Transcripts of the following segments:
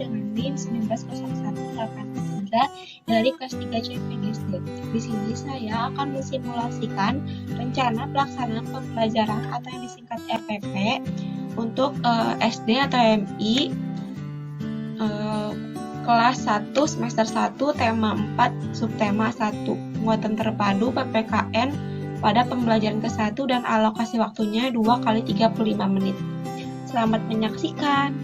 dengan NIM 190183 dari kelas 3 CPNSD. Di sini saya akan mensimulasikan rencana pelaksanaan pembelajaran atau yang disingkat RPP untuk SD atau MI kelas 1 semester 1 tema 4 subtema 1 muatan terpadu PPKN pada pembelajaran ke-1 dan alokasi waktunya 2 kali 35 menit. Selamat menyaksikan.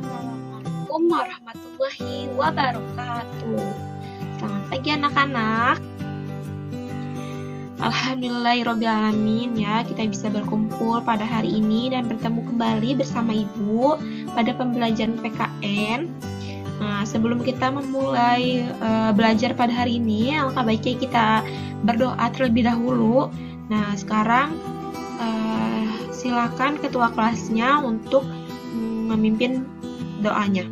Assalamualaikum warahmatullahi wabarakatuh. Selamat pagi anak-anak. Alhamdulillahirrabbilalamin ya, kita bisa berkumpul pada hari ini dan bertemu kembali bersama Ibu pada pembelajaran PKN. Nah, sebelum kita memulai belajar pada hari ini, alangkah baiknya kita berdoa terlebih dahulu. Nah, sekarang silakan ketua kelasnya untuk memimpin doanya.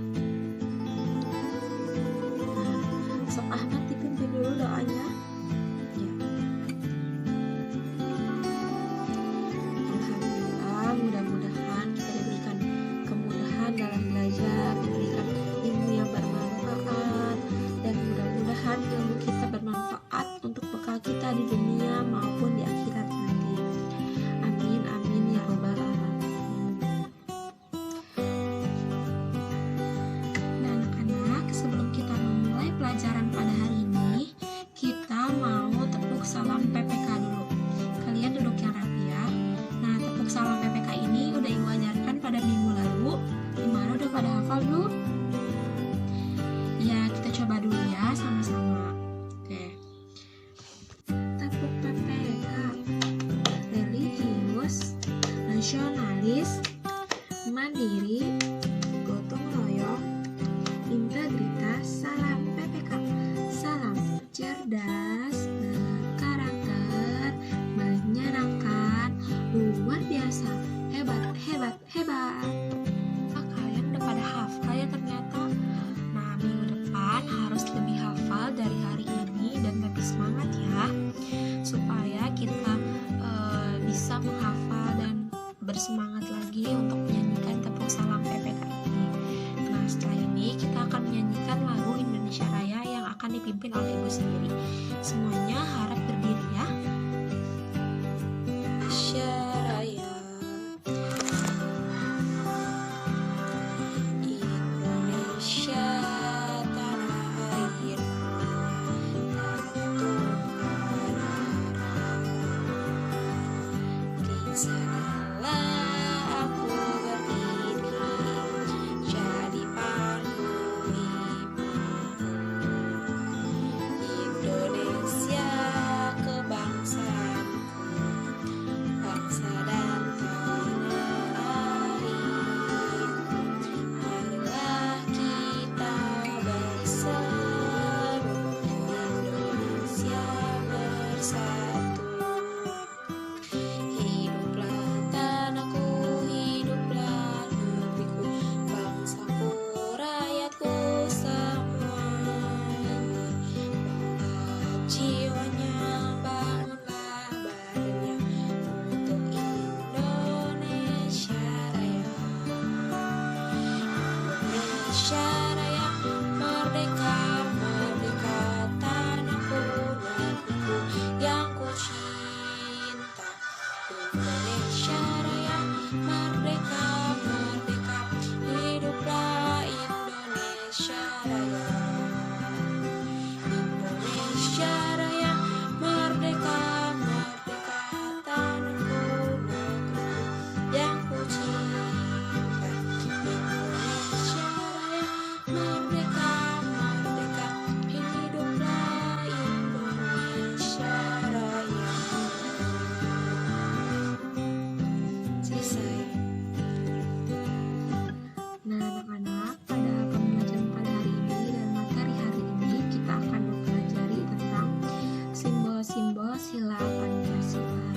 Sok Ahmad dipimpin dulu doanya. Alhamdulillah, mudah-mudahan kita diberikan kemudahan dalam belajar, diberikan ilmu yang bermanfaat, dan mudah-mudahan ilmu kita bermanfaat untuk bekal kita di dunia maupun di akhirat nanti. Amin, amin ya robbal alamin. Nah anak-anak, sebelum kita memulai pelajaran pada hari ini, kita mau tepuk salam PPK dulu. Kalian duduk yang rapi ya. Nah, tepuk salam PPK ini udah Ibu ajarkan pada minggu lalu. Gimana, udah pada hafal belum? Ya, kita coba dulu ya sama-sama. Oke. Tepuk PPK. Religius, nasionalis, mandiri, gotong royong, integritas, salam PPK. Salam cerdas, berkarakter, menyenangkan, luar biasa, hebat, hebat, hebat. Kalian udah pada hafal ya ternyata. Nah, minggu depan harus lebih hafal dari hari ini dan lebih semangat ya, supaya kita bisa menghafal dan bersemangat lagi untuk menyanyikan tepuk salam PPK ini. Nah, setelah ini kita akan menyanyikan lagu Indonesia Raya yang akan dipimpin oleh Ibu sendiri. Semuanya harap berdiri ya. Indonesia Raya, Indonesia tanah air, di sanalah aku berdiri, jadi pahlawan Indonesia kebangsaanku, bangsa dan tanah airku. Marilah kita berseru, Indonesia bersatu. Hiduplah tanahku, hiduplah negeriku, bangsaku, rakyatku semuanya. Bangunlah jiwanya, bangunlah badannya untuk Indonesia Raya. Indonesia Raya, merdeka, merdeka, tanahku, negeriku yang ku cinta. Indonesia Raya, merdeka, merdeka, hiduplah Indonesia Raya. Indonesia Raya, merdeka, merdeka, tanahku, negeriku yang ku cinta. Indonesia Raya, merdeka, merdeka, hiduplah Indonesia Raya. Selesai. Nah anak-anak, pada pembelajaran pada hari ini dan materi hari ini kita akan mempelajari tentang simbol-simbol sila Pancasila.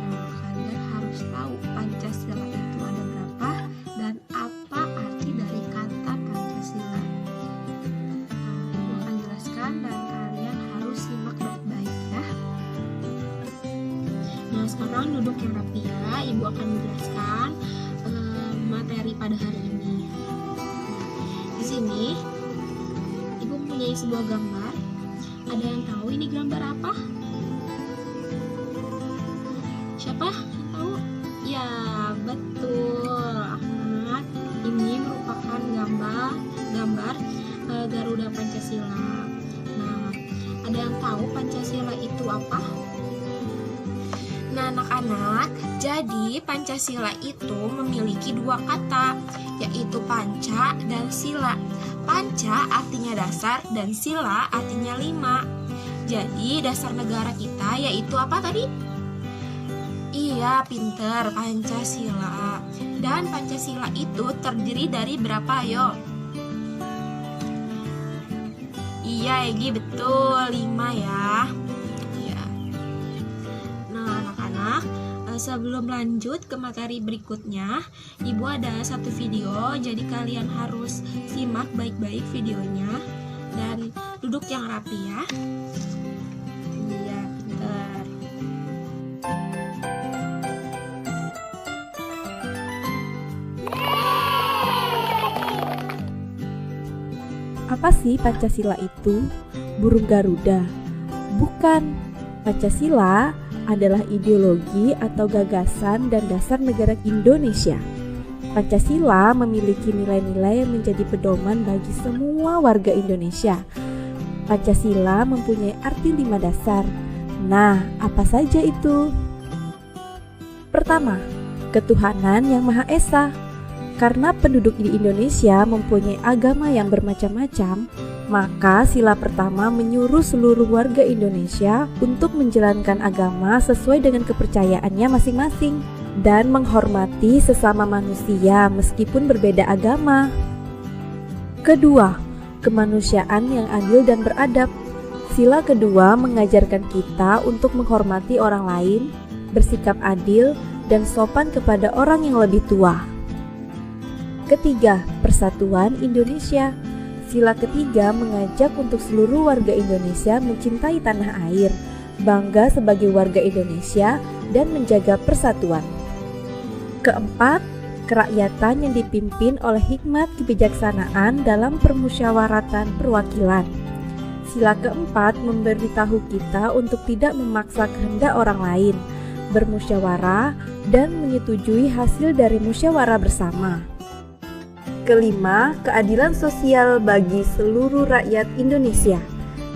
Nah, kalian harus tahu Pancasila itu ada berapa dan apa arti dari kata Pancasila. Ibu akan jelaskan dan kalian harus simak baik-baik ya. Nah, sekarang duduk yang rapi ya. Ibu akan menjelaskan materi pada hari ini. Di sini Ibu punya sebuah gambar. Ada yang tahu ini gambar apa? Siapa yang tahu? Ya, betul, Ahmad. Ini merupakan gambar Garuda Pancasila. Nah, ada yang tahu Pancasila itu apa? Nah, anak-anak, jadi Pancasila itu memiliki dua kata, yaitu panca dan sila. Panca artinya dasar dan sila artinya 5. Jadi dasar negara kita yaitu apa tadi? Iya, pinter, Pancasila. Dan Pancasila itu terdiri dari berapa, yo? Iya, Egi, betul, 5 ya. Ya. Nah, anak-anak, sebelum lanjut ke materi berikutnya, Ibu ada satu video, jadi kalian harus simak baik-baik videonya dan duduk yang rapi ya. Iya, pintar. Apa sih Pancasila itu? Burung Garuda? Bukan. Pancasila adalah ideologi atau gagasan dan dasar negara Indonesia. Pancasila memiliki nilai-nilai yang menjadi pedoman bagi semua warga Indonesia. Pancasila mempunyai arti 5 dasar. Nah, apa saja itu? Pertama, ketuhanan yang Maha Esa. Karena penduduk di Indonesia mempunyai agama yang bermacam-macam, maka sila pertama menyuruh seluruh warga Indonesia untuk menjalankan agama sesuai dengan kepercayaannya masing-masing dan menghormati sesama manusia meskipun berbeda agama. Kedua, kemanusiaan yang adil dan beradab. Sila kedua mengajarkan kita untuk menghormati orang lain, bersikap adil, dan sopan kepada orang yang lebih tua. Ketiga, persatuan Indonesia. Sila ketiga mengajak untuk seluruh warga Indonesia mencintai tanah air, bangga sebagai warga Indonesia, dan menjaga persatuan. Keempat, kerakyatan yang dipimpin oleh hikmat kebijaksanaan dalam permusyawaratan perwakilan. Sila keempat memberitahu kita untuk tidak memaksa kehendak orang lain, bermusyawarah, dan menyetujui hasil dari musyawarah bersama. Kelima, keadilan sosial bagi seluruh rakyat Indonesia.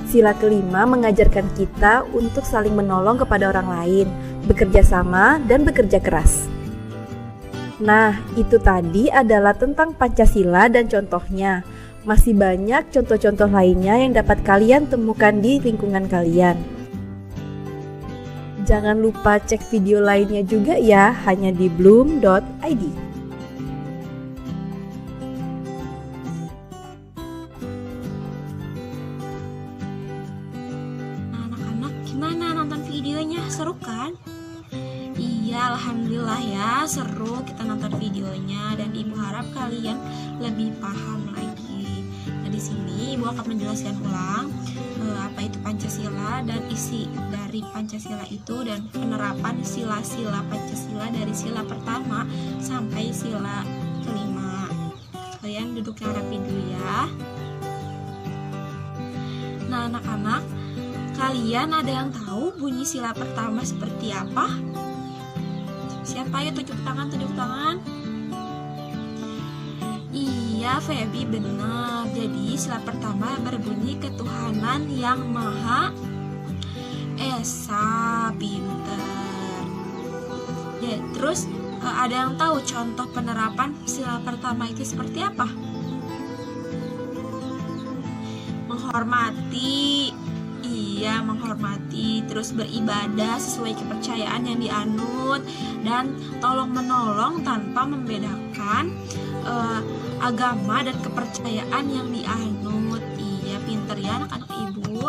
Sila kelima mengajarkan kita untuk saling menolong kepada orang lain, bekerja sama dan bekerja keras. Nah, itu tadi adalah tentang Pancasila dan contohnya. Masih banyak contoh-contoh lainnya yang dapat kalian temukan di lingkungan kalian. Jangan lupa cek video lainnya juga ya, hanya di bloom.id. Gimana nonton videonya? Seru kan? Iya, alhamdulillah ya, seru kita nonton videonya dan Ibu harap kalian lebih paham lagi. Nah, di sini Ibu akan menjelaskan ulang apa itu Pancasila dan isi dari Pancasila itu dan penerapan sila-sila Pancasila dari sila pertama sampai sila kelima. Kalian duduk yang rapi dulu ya. Nah, anak-anak, kalian ada yang tahu bunyi sila pertama seperti apa? Siapa ya? Tunjuk tangan, tunjuk tangan. Iya, Feby, benar. Jadi sila pertama berbunyi ketuhanan yang Maha Esa. Pinter. Ya, terus ada yang tahu contoh penerapan sila pertama itu seperti apa? Menghormati. Iya, menghormati, terus beribadah sesuai kepercayaan yang dianut, dan tolong menolong tanpa membedakan agama dan kepercayaan yang dianut. Iya, pinter ya anak-anak Ibu.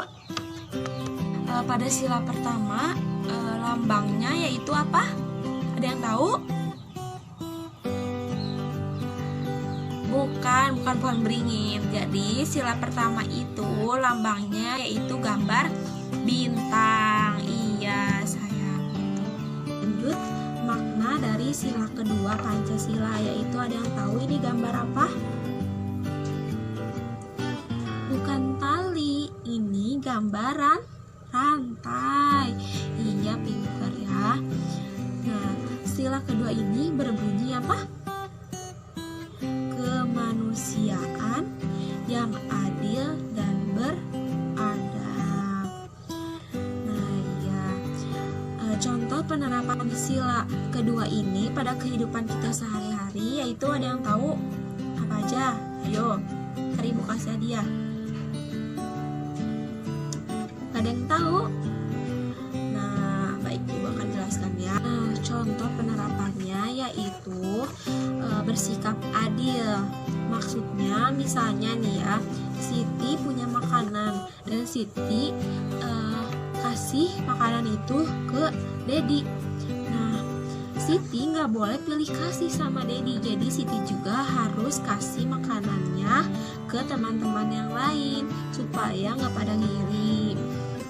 Pada sila pertama lambangnya yaitu apa? Ada yang tahu? Bukan pohon beringin. Jadi sila pertama itu lambangnya yaitu gambar bintang. Iya, sayang. Lanjut, makna dari sila kedua Pancasila, yaitu ada yang tahu ini gambar apa? Bukan tali, ini gambaran rantai. Iya, pintar ya. Nah, sila kedua ini berbunyi apa? Kemanusiaan yang adil dan beradab. Nah, ya. Contoh penerapan sila kedua ini pada kehidupan kita sehari-hari, yaitu ada yang tahu apa aja? Ayo, cari buka dia. Ada yang tahu? Nah, baik, Ibu akan jelaskan ya. Nah, contoh penerapannya yaitu bersikap adil. Maksudnya misalnya nih ya, Siti punya makanan dan Siti kasih makanan itu ke Dedi. Nah, Siti nggak boleh pilih kasih sama Dedi, jadi Siti juga harus kasih makanannya ke teman-teman yang lain supaya nggak pada ngiri.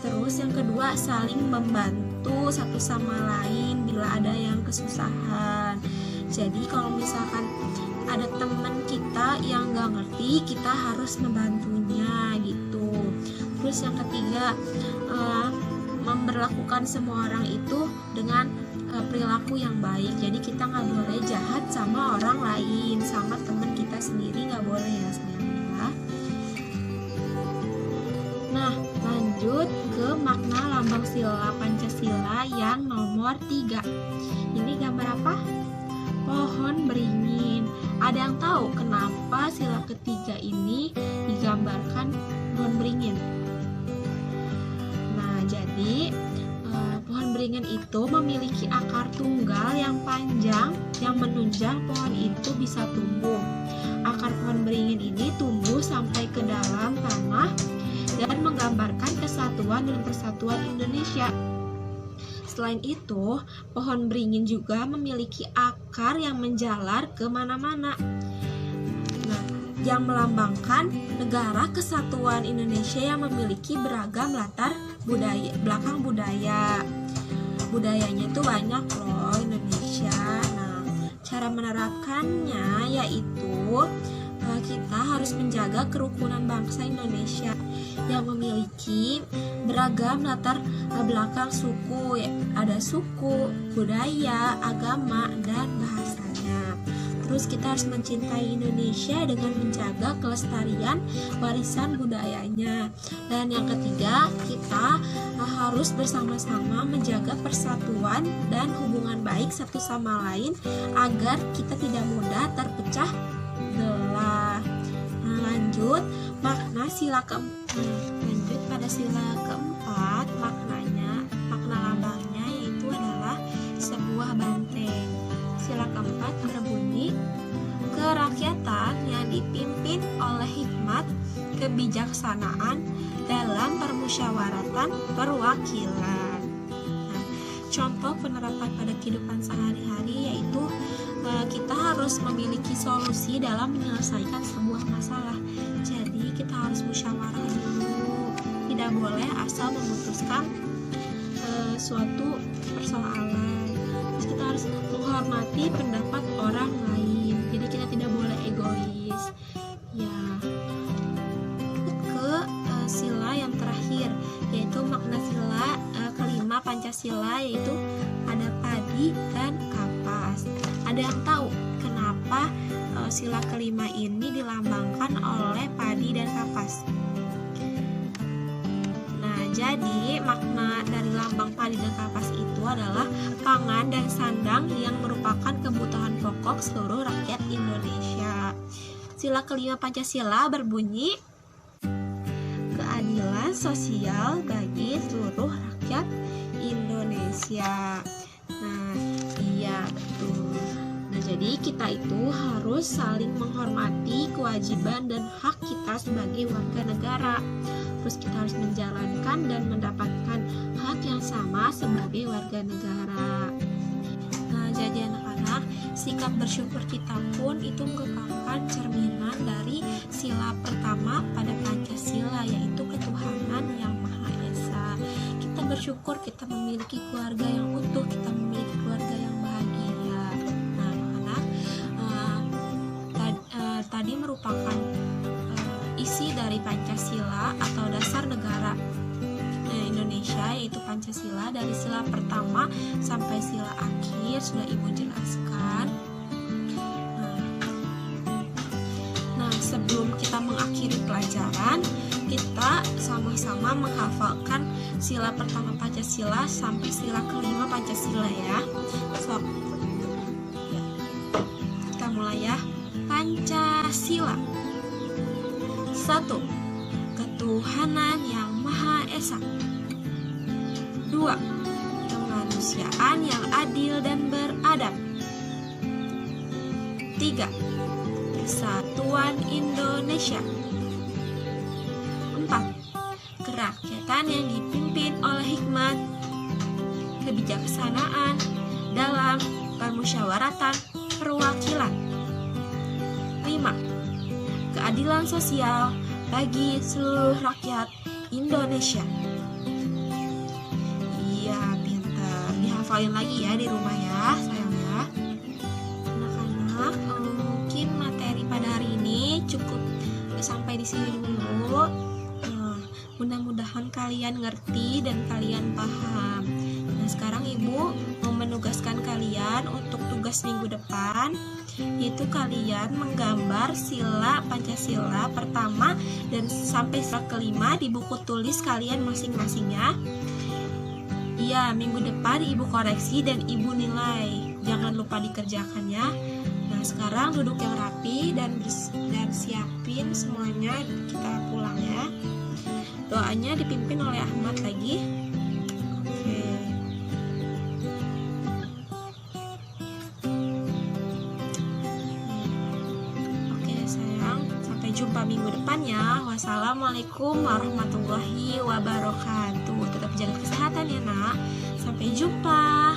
Terus yang kedua, saling membantu satu sama lain bila ada yang kesusahan. Jadi kalau misalkan ada teman kita yang nggak ngerti, kita harus membantunya gitu. Terus yang ketiga, memperlakukan semua orang itu dengan perilaku yang baik. Jadi kita nggak boleh jahat sama orang lain, sama teman kita sendiri nggak boleh ya sebenarnya. Nah, lanjut ke makna lambang sila Pancasila yang nomor 3. Ini gambar apa? Pohon beringin. Ada yang tahu kenapa sila ketiga ini digambarkan pohon beringin? Nah, jadi pohon beringin itu memiliki akar tunggal yang panjang yang menunjang pohon itu bisa tumbuh. Akar pohon beringin ini tumbuh sampai ke dalam tanah dan menggambarkan kesatuan dan persatuan Indonesia. Selain itu, pohon beringin juga memiliki akar yang menjalar ke mana-mana. Nah, yang melambangkan negara kesatuan Indonesia yang memiliki beragam latar belakang budaya. Budayanya itu banyak loh Indonesia. Nah, cara menerapkannya yaitu kita harus menjaga kerukunan bangsa Indonesia yang memiliki beragam latar belakang suku, ada suku, budaya, agama, dan bahasanya. Terus kita harus mencintai Indonesia dengan menjaga kelestarian warisan budayanya. Dan yang ketiga, kita harus bersama-sama menjaga persatuan dan hubungan baik satu sama lain agar kita tidak mudah terpecah belah. Nah, lanjut makna sila keempat. Lanjut pada sila keempat, makna lambangnya yaitu adalah sebuah banteng. Sila keempat berbunyi, kerakyatan yang dipimpin oleh hikmat kebijaksanaan dalam permusyawaratan perwakilan. Nah, contoh penerapan pada kehidupan sehari-hari yaitu kita harus memiliki solusi dalam menyelesaikan sebuah masalah. Jadi kita harus musyawarah dulu, tidak boleh asal memutuskan suatu persoalan. Terus kita harus menghormati pendapat orang lain. Jadi kita tidak boleh egois. Ya, ke sila yang terakhir yaitu makna sila kelima Pancasila, yaitu ada padi dan kapas. Ada yang tahu kenapa sila kelima ini dilambangkan oleh padi dan kapas? Nah, jadi makna dari lambang padi dan kapas itu adalah pangan dan sandang yang merupakan kebutuhan pokok seluruh rakyat Indonesia. Sila kelima Pancasila berbunyi, keadilan sosial bagi seluruh rakyat Indonesia. Nah, iya betul. Nah, jadi kita itu harus saling menghormati kewajiban dan hak kita sebagai warga negara. Terus kita harus menjalankan dan mendapatkan hak yang sama sebagai warga negara. Nah, jadi anak-anak, sikap bersyukur kita pun itu merupakan cerminan dari sila pertama pada Pancasila, yaitu ketuhanan yang Maha Esa. Kita bersyukur kita memiliki keluarga yang utuh, kita memiliki keluarga yang bahagia. dari sila pertama sampai sila akhir sudah Ibu jelaskan. Nah, sebelum kita mengakhiri pelajaran, kita sama-sama menghafalkan sila pertama Pancasila sampai sila kelima Pancasila ya. So, kita mulai ya. Pancasila. 1. Ketuhanan yang Maha Esa. 2. Kemanusiaan yang adil dan beradab. 3. Persatuan Indonesia. 4. Kerakyatan yang dipimpin oleh hikmat, kebijaksanaan dalam permusyawaratan perwakilan. 5. Keadilan sosial bagi seluruh rakyat Indonesia. Iya, pintar. Dihafalin lagi ya di rumah ya, sayang ya. Anak-anak, mungkin materi pada hari ini cukup sampai di sini dulu. Mudah-mudahan kalian ngerti dan kalian paham. Nah, sekarang Ibu mau menugaskan kalian untuk tugas minggu depan, yaitu kalian menggambar sila Pancasila pertama dan sampai sila kelima di buku tulis kalian masing-masing ya. Iya, minggu depan Ibu koreksi dan Ibu nilai. Jangan lupa dikerjakan ya. Nah, sekarang duduk yang rapi dan siapin semuanya, kita pulang ya. Doanya dipimpin oleh Ahmad lagi. Oke sayang, sampai jumpa minggu depan ya. Wassalamualaikum warahmatullahi wabarakatuh. Tetap jaga kesehatan ya nak. Sampai jumpa.